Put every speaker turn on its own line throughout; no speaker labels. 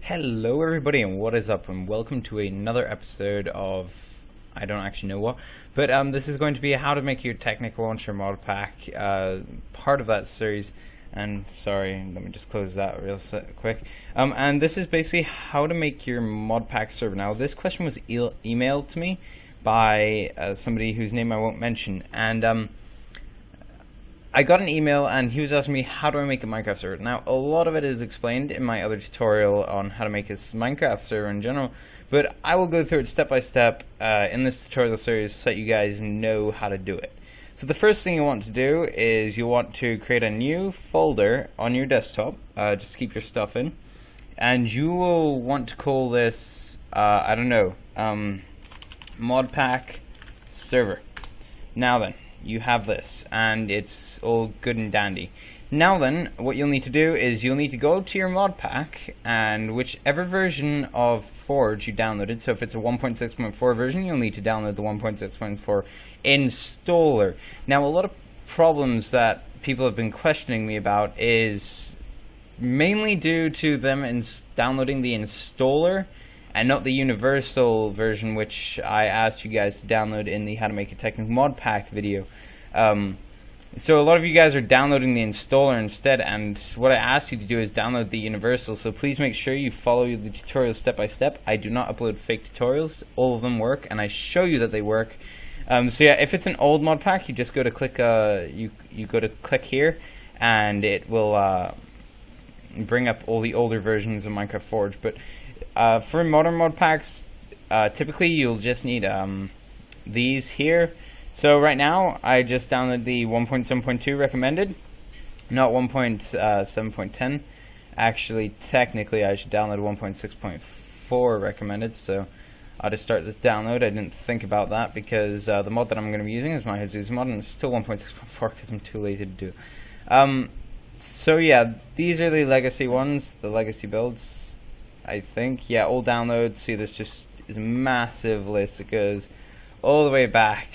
Hello everybody and what is up, and welcome to another episode of I don't actually know what, but this is going to be how to make your Technic launcher mod pack, part of that series. And sorry, let me just close that real quick. And this is basically how to make your mod pack server. Now this question was emailed to me by somebody whose name I won't mention, and I got an email and he was asking me how do I make a Minecraft server. Now a lot of it is explained in my other tutorial on how to make a Minecraft server in general, but I will go through it step by step in this tutorial series so that you guys know how to do it. So the first thing you want to do is you want to create a new folder on your desktop, just to keep your stuff in, and you will want to call this, I don't know, modpack server. Now then, you have this, and it's all good and dandy. Now then, what you'll need to do is you'll need to go to your mod pack, and whichever version of Forge you downloaded, so if it's a 1.6.4 version, you'll need to download the 1.6.4 installer. Now a lot of problems that people have been questioning me about is mainly due to them downloading the installer and not the universal version, which I asked you guys to download in the How to Make a Technic mod pack video. So a lot of you guys are downloading the installer instead, and what I asked you to do is download the universal. So please make sure you follow the tutorial step by step. I do not upload fake tutorials. All of them work, and I show you that they work. So yeah, if it's an old mod pack, you just go to click you go to click here, and it will bring up all the older versions of Minecraft Forge. But for modern mod packs, typically you'll just need these here. So right now I just downloaded the 1.7.2 recommended, not 1.7.10. Actually, technically I should download 1.6.4 recommended, so I'll just start this download. I didn't think about that because the mod that I'm going to be using is my Jesus mod, and it's still 1.6.4 because I'm too lazy to do it. So yeah, these are the legacy ones, the legacy builds, I think. Yeah, all downloads. See, this just is a massive list. It goes all the way back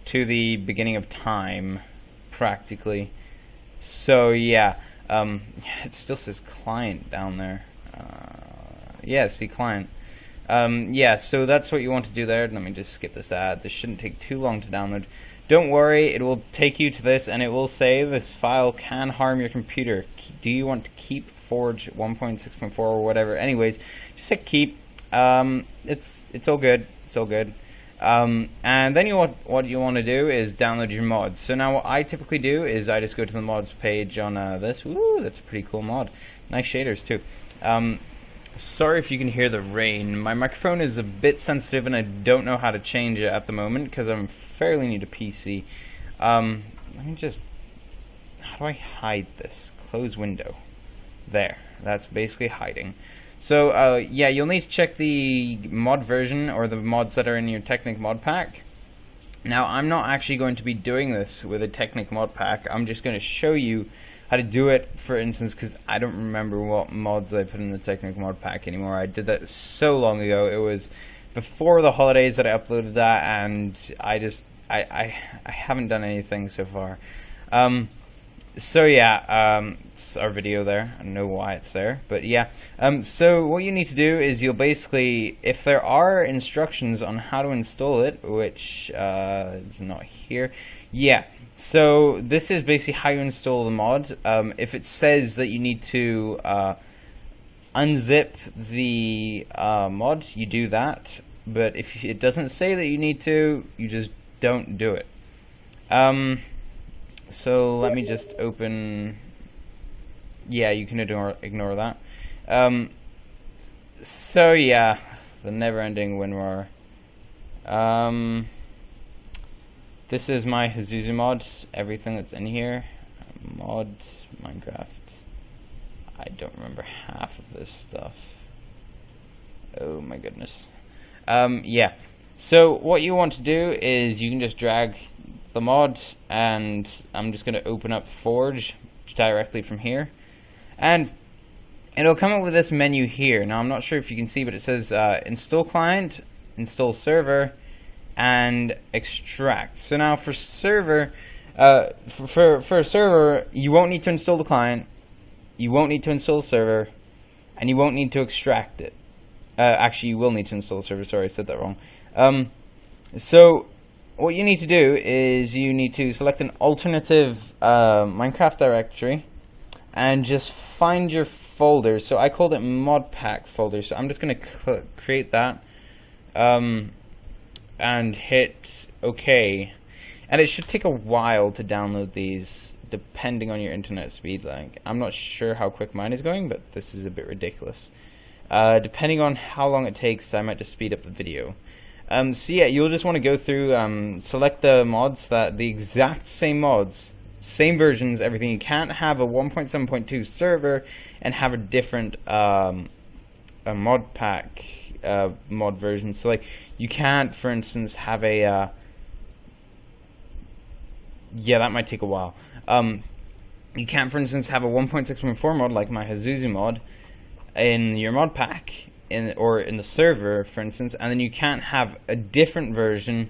to the beginning of time, practically. So yeah, it still says client down there. Yeah, see, client. Yeah, so that's what you want to do there. Let me just skip this ad. This shouldn't take too long to download. Don't worry, it will take you to this, and it will say this file can harm your computer. Do you want to keep Forge 1.6.4 or whatever? Anyways, just hit keep. It's all good. It's all good. And then what you want to do is download your mods. So now what I typically do is I just go to the mods page on this. Ooh, that's a pretty cool mod. Nice shaders too. Sorry if you can hear the rain. My microphone is a bit sensitive and I don't know how to change it at the moment because I'm fairly new to PC. Let me just... How do I hide this? Close window. There. That's basically hiding. So yeah, you'll need to check the mod version or the mods that are in your Technic mod pack. Now I'm not actually going to be doing this with a Technic mod pack. I'm just going to show you how to do it, for instance, because I don't remember what mods I put in the Technic mod pack anymore. I did that so long ago. It was before the holidays that I uploaded that, and I haven't done anything so far. So yeah, it's our video there. I don't know why it's there, but yeah. So what you need to do is you'll basically, if there are instructions on how to install it, which is not here, yeah. So this is basically how you install the mod. If it says that you need to unzip the mod, you do that. But if it doesn't say that you need to, you just don't do it. So let me just open. Yeah, you can ignore that. So yeah, the never-ending WinRAR. This is my Hazuzu mod. Everything that's in here, mod Minecraft. I don't remember half of this stuff. Oh my goodness. Yeah. So what you want to do is you can just drag the mod, and I'm just going to open up Forge directly from here, and it'll come up with this menu here. Now I'm not sure if you can see, but it says install client, install server, and extract. So now for server, for a server, you won't need to install the client, you won't need to install the server, and you won't need to extract it. Actually, you will need to install the server. Sorry, I said that wrong. So what you need to do is you need to select an alternative Minecraft directory and just find your folder. So I called it modpack folder, so I'm just going to create that and hit OK. And it should take a while to download these, depending on your internet speed. Like, I'm not sure how quick mine is going, but this is a bit ridiculous. Depending on how long it takes, I might just speed up the video. So yeah, you'll just want to go through, select the mods, the exact same mods, same versions, everything. You can't have a 1.7.2 server and have a different a mod pack mod version. So like, you can't, for instance, have a yeah, that might take a while. You can't, for instance, have a 1.6.4 mod like my Hazuzu mod in your mod pack or in the server, for instance, and then you can't have a different version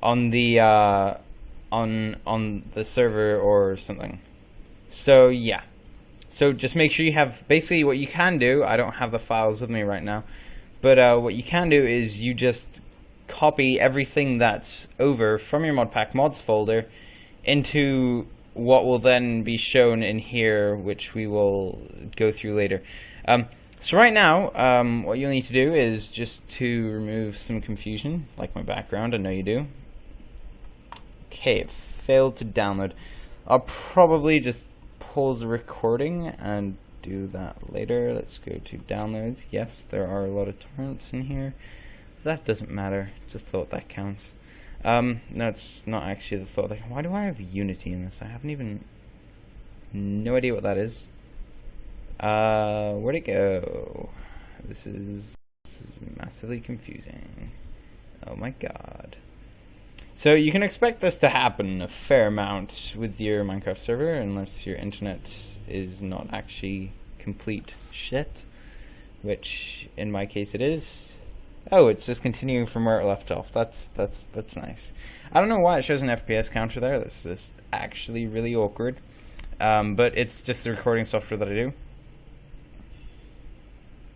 on the on the server or something. So yeah, so just make sure you have, basically what you can do, I don't have the files with me right now, but what you can do is you just copy everything that's over from your modpack mods folder into what will then be shown in here, which we will go through later. So right now, what you'll need to do is just to remove some confusion, like my background. I know you do. Okay, it failed to download. I'll probably just pause the recording and do that later. Let's go to downloads. Yes, there are a lot of torrents in here. That doesn't matter. It's a thought that counts. No, it's not actually the thought. Why do I have Unity in this? I haven't even... no idea what that is. Where'd it go? This is massively confusing. Oh my god. So you can expect this to happen a fair amount with your Minecraft server, unless your internet is not actually complete shit, which in my case it is. Oh, it's just continuing from where it left off. That's nice. I don't know why it shows an FPS counter there. This is actually really awkward. But it's just the recording software that I do.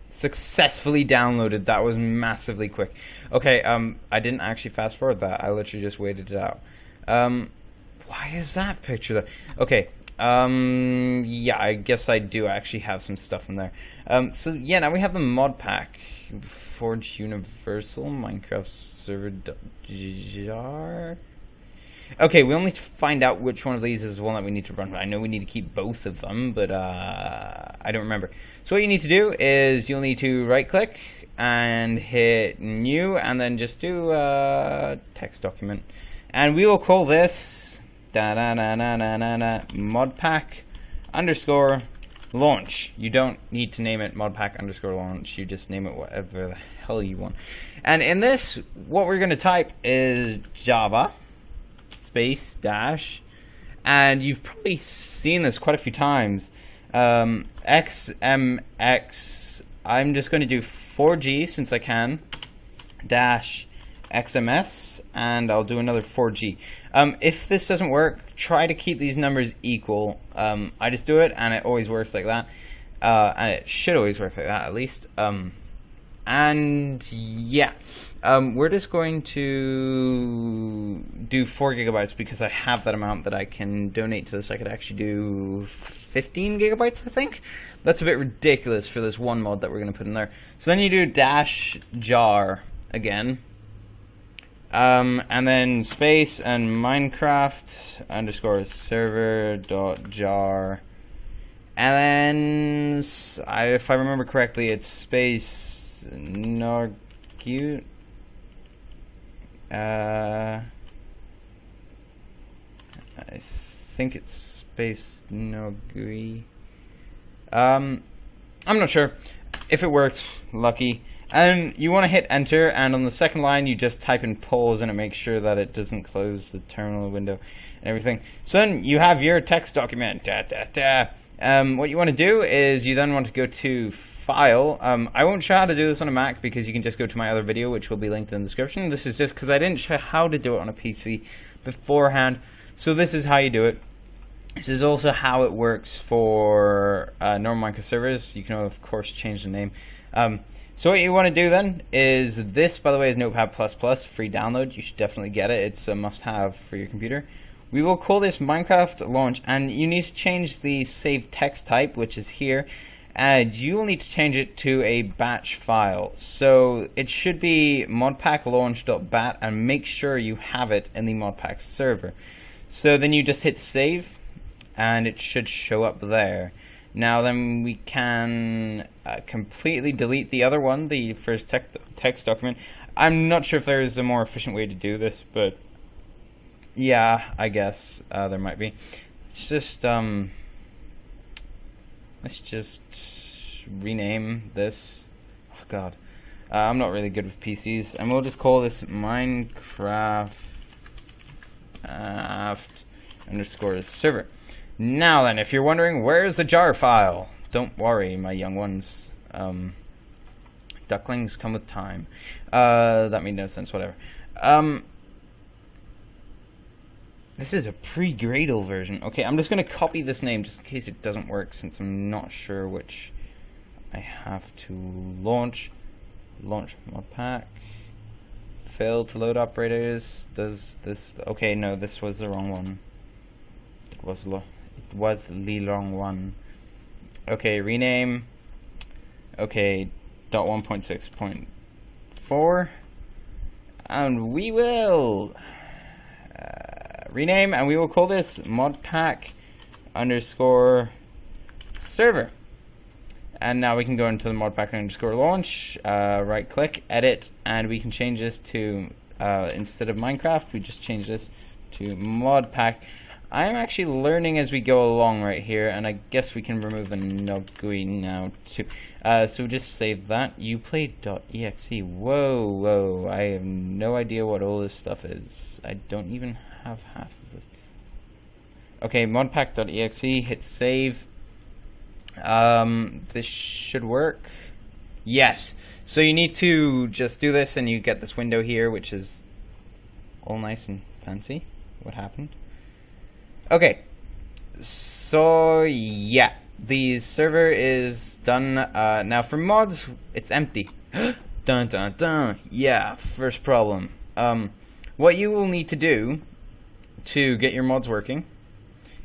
Successfully downloaded. That was massively quick. Okay, I didn't actually fast forward that. I literally just waited it out. Why is that picture there? Okay. Yeah, I guess I do actually have some stuff in there. So yeah, now we have the mod pack. Forge Universal Minecraft Server jar. Okay, we only find out which one of these is the one that we need to run. I know we need to keep both of them, but I don't remember. So what you need to do is you'll need to right click and hit new, and then just do text document, and we will call this modpack underscore launch. You don't need to name it modpack underscore launch. You just name it whatever the hell you want. And in this, what we're going to type is Java space dash, and you've probably seen this quite a few times. XMX. I'm just going to do 4G since I can. Dash XMS, and I'll do another 4G. If this doesn't work, try to keep these numbers equal. I just do it, and it always works like that. And it should always work like that, at least. And yeah, we're just going to do 4 gigabytes because I have that amount that I can donate to this. I could actually do 15 gigabytes, I think. That's a bit ridiculous for this one mod that we're going to put in there. So then you do dash jar again. And then space and Minecraft underscore server dot jar, and then if I remember correctly, it's space nargut. I think it's space nogui. I'm not sure. If it works, lucky. And you want to hit enter, and on the second line you just type in pause, and it makes sure that it doesn't close the terminal window and everything. So then you have your text document. What you want to do is you then want to go to file. I won't show how to do this on a Mac because you can just go to my other video, which will be linked in the description. This is just because I didn't show how to do it on a PC beforehand, so this is how you do it. This is also how it works for normal Minecraft servers. You can of course change the name. So what you want to do then is this, by the way, is Notepad++, free download. You should definitely get it. It's a must-have for your computer. We will call this Minecraft launch, and you need to change the save text type, which is here, and you will need to change it to a batch file. So it should be modpack launch.bat, and make sure you have it in the modpack server. So then you just hit save, and it should show up there. Now then we can completely delete the other one, the first text document. I'm not sure if there is a more efficient way to do this, but yeah, I guess there might be. Let's just rename this. Oh god, I'm not really good with PCs, and we'll just call this Minecraft underscore server. Now then, if you're wondering where's the jar file, don't worry, my young ones. Ducklings come with time. That made no sense. Whatever. This is a pre-Gradle version. Okay, I'm just going to copy this name just in case it doesn't work, since I'm not sure which I have to launch. Launch modpack. Fail to load operators. Does this... Okay, no, this was the wrong one. It was the wrong one. Okay, rename. Okay, .1.6.4. And we will... rename, and we will call this modpack underscore server. And now we can go into the modpack underscore launch, right click, edit, and we can change this to instead of Minecraft, we just change this to modpack. I'm actually learning as we go along right here, and I guess we can remove the nogui now too. So just save that. Uplay.exe. Whoa, I have no idea what all this stuff is. I don't even have half of this. Okay, modpack.exe, hit save. This should work. Yes. So you need to just do this, and you get this window here, which is all nice and fancy. What happened? Okay, so yeah, the server is done. Now for mods, it's empty. Dun dun dun. Yeah, first problem. What you will need to do to get your mods working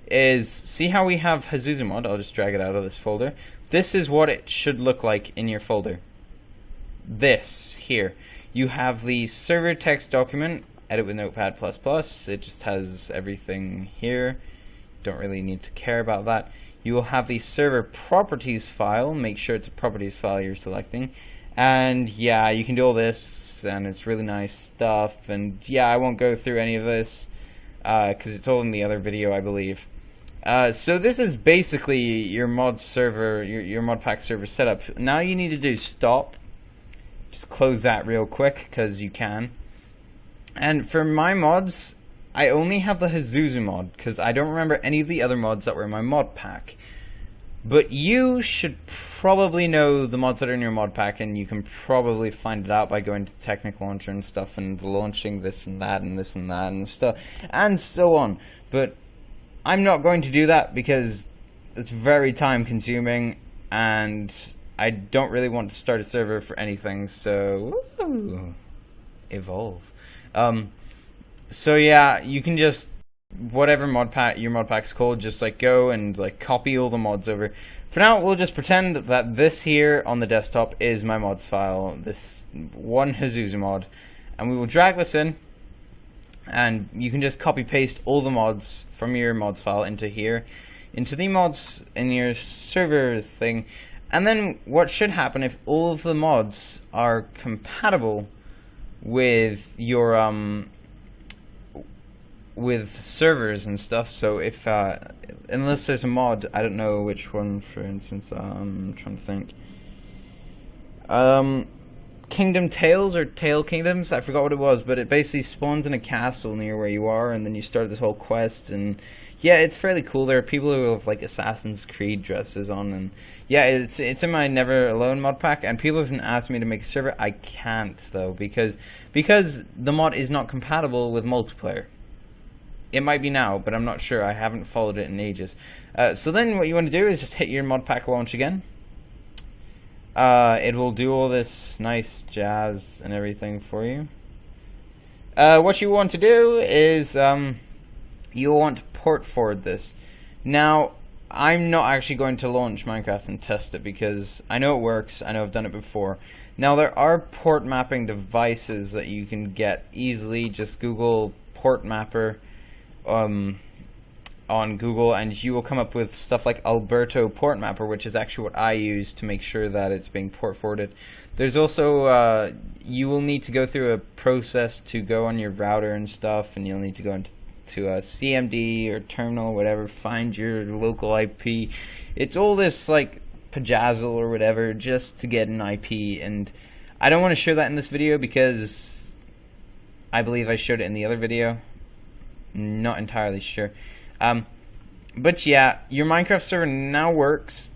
is, see how we have HazuzuMod? I'll just drag it out of this folder. This is what it should look like in your folder. This here. You have the server text document. Edit with Notepad++. It just has everything here. Don't really need to care about that. You will have the server properties file. Make sure it's a properties file you're selecting. And yeah, you can do all this, and it's really nice stuff. And yeah, I won't go through any of this because it's all in the other video, I believe. So this is basically your mod server, your modpack server setup. Now you need to do stop. Just close that real quick because you can. And for my mods, I only have the HazuzuMod because I don't remember any of the other mods that were in my mod pack. But you should probably know the mods that are in your mod pack, and you can probably find it out by going to Technic Launcher and stuff and launching this and that and this and that and stuff and so on. But I'm not going to do that because it's very time consuming, and I don't really want to start a server for anything, so woo, evolve. So yeah, you can just, whatever your mod pack's called, just like go and like copy all the mods over. For now, we'll just pretend that this here on the desktop is my mods file, this one HazuzuMod, and we will drag this in, and you can just copy paste all the mods from your mods file into here, into the mods in your server thing. And then what should happen, if all of the mods are compatible with your with servers and stuff, so if unless there's a mod, I don't know which one, for instance, I'm trying to think, Kingdom Tales or Tale Kingdoms, I forgot what it was, but it basically spawns in a castle near where you are, and then you start this whole quest, and yeah, it's fairly cool. There are people who have like Assassin's Creed dresses on, and yeah, it's in my Never Alone mod pack, and people have asked me to make a server. I can't though, because the mod is not compatible with multiplayer. It might be now, but I'm not sure. I haven't followed it in ages. So then what you want to do is just hit your modpack launch again. It will do all this nice jazz and everything for you. What you want to do is you'll want to port forward this. Now, I'm not actually going to launch Minecraft and test it because I know it works. I know I've done it before. Now, there are port mapping devices that you can get easily. Just Google port mapper on Google, and you will come up with stuff like Alberto Port Mapper, which is actually what I use to make sure that it's being port forwarded. There's also you will need to go through a process to go on your router and stuff, and you'll need to go into a CMD or terminal, whatever, find your local IP. It's all this like pajazzle or whatever just to get an IP, and I don't want to show that in this video because I believe I showed it in the other video. Not entirely sure. But yeah, your Minecraft server now works.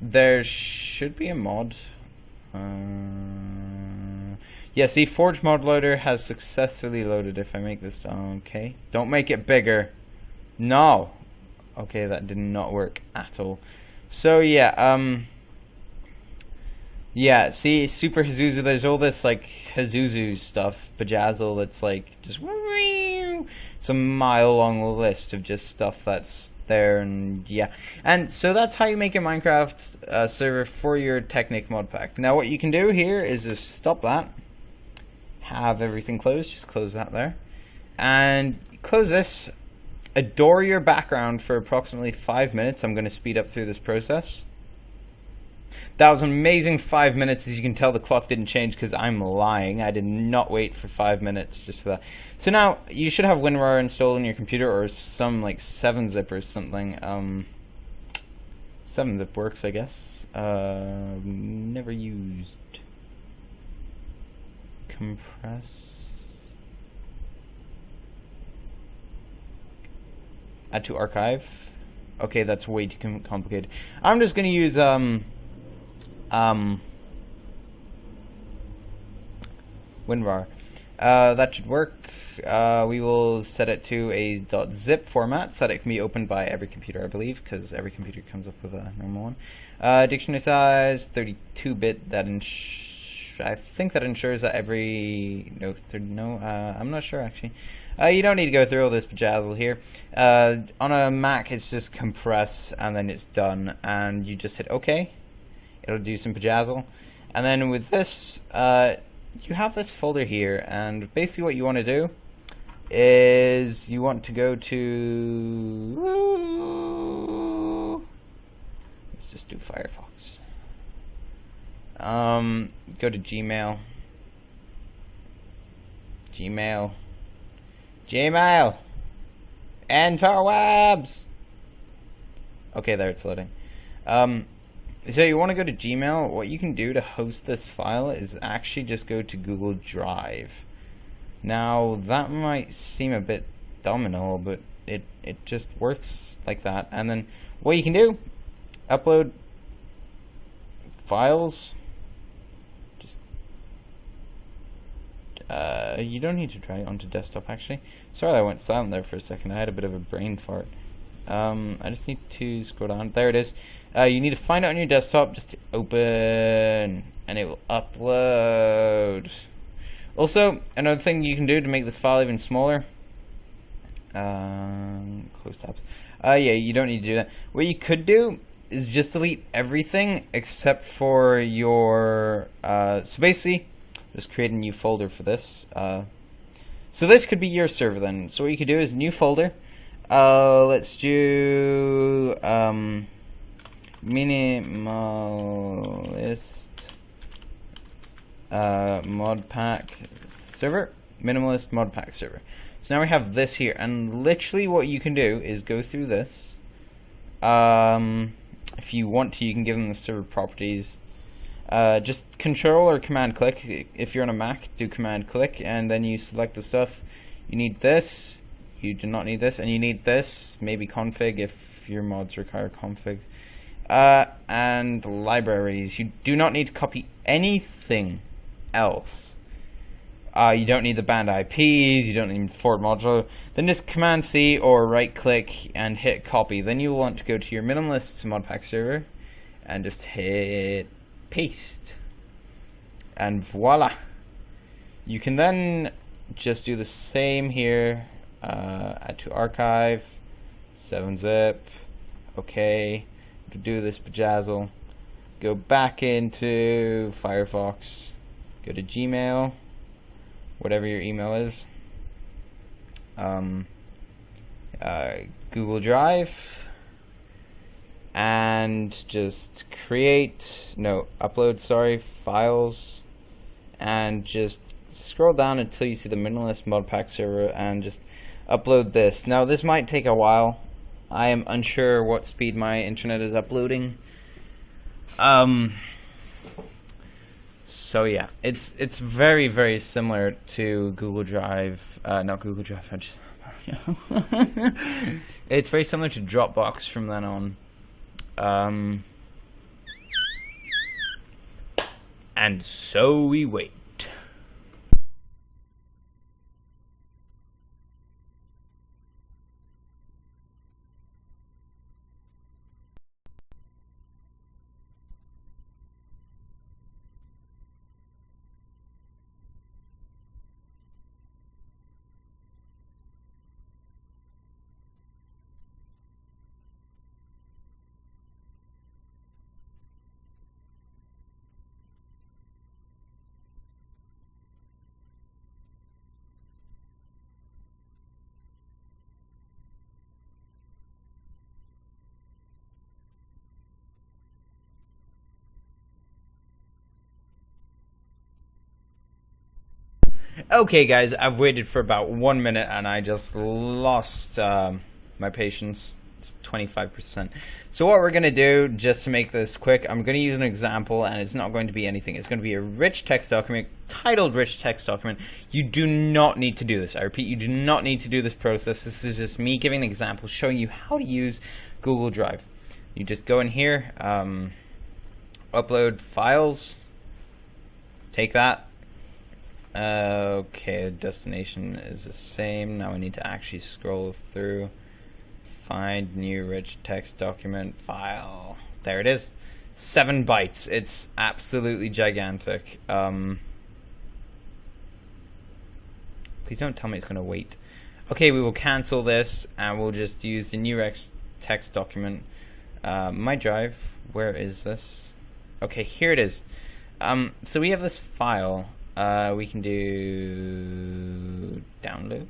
There should be a mod. Yeah, see, Forge mod loader has successfully loaded. If I make this, okay, don't make it bigger. No. Okay, that did not work at all. So yeah, yeah, see, Super Hazuzu, there's all this like Hazuzu stuff, Bajazzle, that's like just it's a mile long list of just stuff that's there, and yeah. And so that's how you make a Minecraft server for your Technic mod pack. Now what you can do here is just stop that, have everything closed, just close that there, and close this, adore your background for approximately 5 minutes. I'm going to speed up through this process. That was an amazing 5 minutes. As you can tell, the clock didn't change because I'm lying. I did not wait for 5 minutes just for that. So now you should have WinRAR installed on your computer, or some like 7-zip or something. 7-zip works, I guess. Never used. Compress. Add to archive. Okay, that's way too complicated. I'm just gonna use WinRAR. That should work. We will set it to a .zip format so that it can be opened by every computer, I believe, because every computer comes up with a normal one. Dictionary size 32-bit. That I think that ensures that every I'm not sure actually. You don't need to go through all this pajazzle here. On a Mac, it's just compress and then it's done, and you just hit OK. It'll do some pajazzle, and then with this, you have this folder here, and basically what you want to do is you want to go to, let's just do Firefox. Go to Gmail, interwebs. Okay, there, it's loading. So you want to go to Gmail. What you can do to host this file is actually just go to Google Drive. Now that might seem a bit dumb and all, but it just works like that. And then what you can do, upload files. Just you don't need to drag it onto desktop actually. Sorry, I went silent there for a second. I had a bit of a brain fart. I just need to scroll down. There it is. You need to find it on your desktop, just open, and it will upload. Also, another thing you can do to make this file even smaller, close tabs. Yeah, you don't need to do that. What you could do is just delete everything except for your, so basically, just create a new folder for this. So this could be your server then. So what you could do is new folder. Let's do, minimalist modpack server, minimalist modpack server. So now we have this here, and literally what you can do is go through this. If you want to, you can give them the server properties. Just control or command click. If you're on a Mac, do command click, and then you select the stuff. You need this, you do not need this, and you need this, maybe config if your mods require config. And libraries. You do not need to copy anything else. You don't need the band IPs, you don't need the forward module. Then just Command C or right click and hit copy. Then you'll want to go to your minimalists modpack server and just hit paste. And voila. You can then just do the same here. Add to archive, 7-zip, okay. To do this bejazzle, go back into Firefox, go to Gmail, whatever your email is, Google Drive, and just upload files, and just scroll down until you see the minimalist modpack server and just upload this. Now this might take a while. I am unsure what speed my internet is uploading. So yeah, it's very, very similar to Google Drive. Not Google Drive. It's very similar to Dropbox from then on. And so we wait. Okay guys, I've waited for about 1 minute and I just lost my patience. It's 25%. So what we're going to do, just to make this quick, I'm going to use an example, and it's not going to be anything. It's going to be a rich text document, titled rich text document. You do not need to do this. I repeat, you do not need to do this process. This is just me giving an example, showing you how to use Google Drive. You just go in here, upload files, take that. Okay, destination is the same. Now I need to actually scroll through, find new rich text document file. There it is. 7 bytes. It's absolutely gigantic. Please don't tell me it's going to wait. Okay, we will cancel this and we'll just use the new rich text document. My drive, where is this? Okay, here it is. So we have this file. We can do download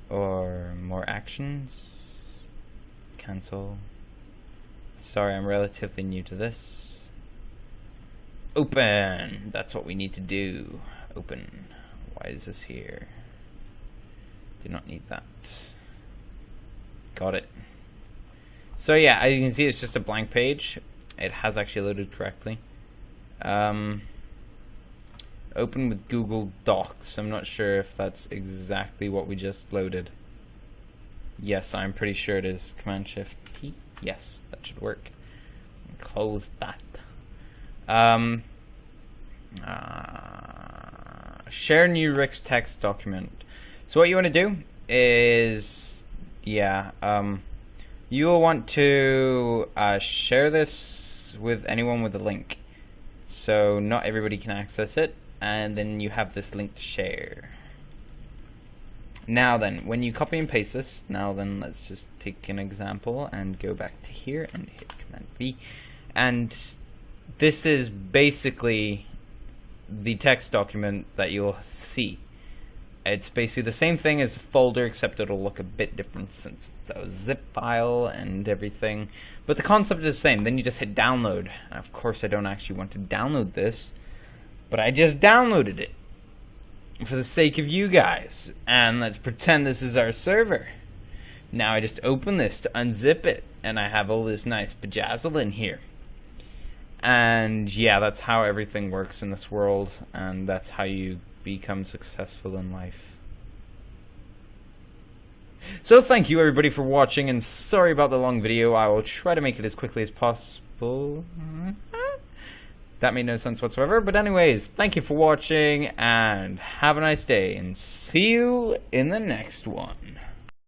or more actions, cancel. Sorry, I'm relatively new to this. Open, that's what we need to do. Open. Why is this here? Do not need that. Got it. So yeah, as you can see, it's just a blank page. It has actually loaded correctly. Open with Google Docs. I'm not sure if that's exactly what we just loaded. Yes, I'm pretty sure it is. Command-Shift-P. Yes, that should work. Close that. Share new rich text document. So what you want to do is, you will want to share this with anyone with a link. So not everybody can access it. And then you have this link to share. Now then, when you copy and paste this, now then let's just take an example and go back to here and hit Command V. And this is basically the text document that you'll see. It's basically the same thing as a folder, except it'll look a bit different since it's a zip file and everything. But the concept is the same. Then you just hit download. Of course, I don't actually want to download this, but I just downloaded it for the sake of you guys. And let's pretend this is our server. Now I just open this to unzip it, and I have all this nice bejazzle in here. And yeah, that's how everything works in this world, and that's how you become successful in life. So thank you everybody for watching, and sorry about the long video. I will try to make it as quickly as possible. That made no sense whatsoever. But anyways, thank you for watching, and have a nice day, and see you in the next one.